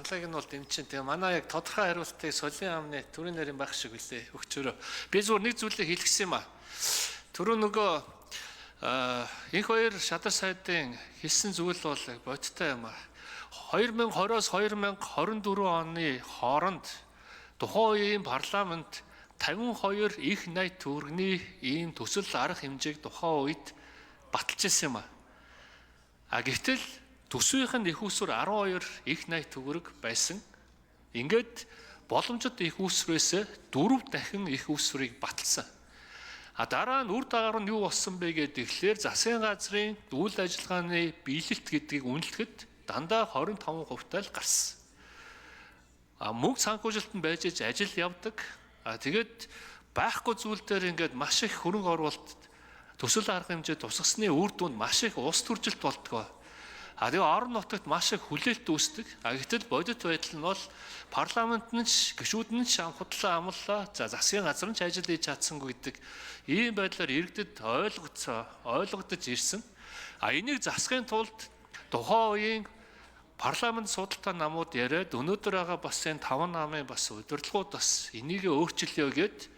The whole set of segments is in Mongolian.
Санааг нь бол дэмчин. Тэгээ манай яг тодорхой хариултыг солийн амны төрийн нарийн байх шиг үлээ өгчөөрөө. Би зүгээр нэг зүйлийг хэлчихсэн юм аа. Түрүү нөгөө энх хоёр шадар сайдын хэлсэн зүйл бол бодиттой юм аа. 2020-оос 2024 оны хооронд тухайн үеийн парламент 52 их найт төгрөгийн ийм төсөл арга хэмжээг тухайн үед баталж ирсэн юм аа. Гэвтэл төсвийнх нь их усүр 12 их найт төгрөг байсан. Ингээд боломжит их усрээс 4 дахин их усрыг баталсан. Дараа нь үр дагавар нь юу болсон бэ гэхээр засгийн газрын үйл ажиллагааны биелэлт гэдгийг үнэлэхэд дандаа 25% л гарсан. Мөнгө санхүүжилтанд байж ажил явдаг. Тэгээд байхгүй зүйл дээр ингээд маш их хөрөнгө оруулалт төсөл арга хэмжээ тусгасны үр дүнд маш их улс төржилт болдгоо. Тэгээ орон нутагт маш их хүлээлт үүсдэг. Гэтэл бодит байдал нь бол парламент нь гишүүд нь шам худлаа амллаа. Засгийн газар нь ч ажил хийж чадсангүй гэдэг ийм байдлаар иргэдэд ойлгогдож ирсэн. Энийг засахын тулд тухайн үеийн парламент судалтай намууд яриад өнөөдөр байгаа бас энэ 5 намын бас удирдлагууд бас энийг өөрчилъё гэд.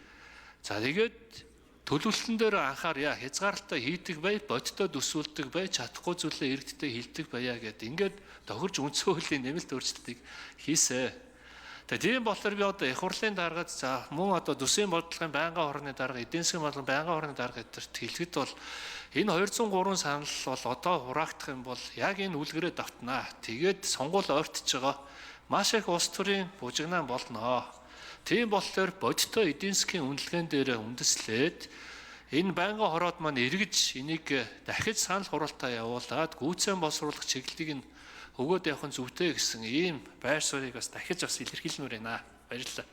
Тэгээд төлөвлөлтөн дээр анхаарья, хязгаарлалтаа хийдэг бай, бодиттой төсөөлдөг бай, чадахгүй зүйлээ иргэдтэй хилдэг байя гэд ингээд тохирж үндсэн хуулийн нэмэлт өөрчлөлтийг хийсэн. Тэгээд тийм болохоор би одоо их хурлын даргад мөн одоо төсвийн бодлогын байнгын хорны дарга, эдийн засгийн бодлогын байнгын хорны дарга гэдэрт хэлэхэд бол энэ 203 санал бол одоо хураагдах юм бол яг энэ үлгэрээ давтнаа. Тэгээд сонгуул ойртож байгаа маш их улс төрийн бужигнаан болно. Тийм болохоор бодиттой эдийн засгийн үнэлгээнд дээр үндэслээд энэ байнгын хороод маань эргэж энийг дахиж санал хураалтаа явуулаад гүйцэн боловсруулах чиглэлийг нь өгөөд явах нь зүйтэй гэсэн ийм байр суурийг бас дахиж илэрхийлмээр байна. Баярлалаа.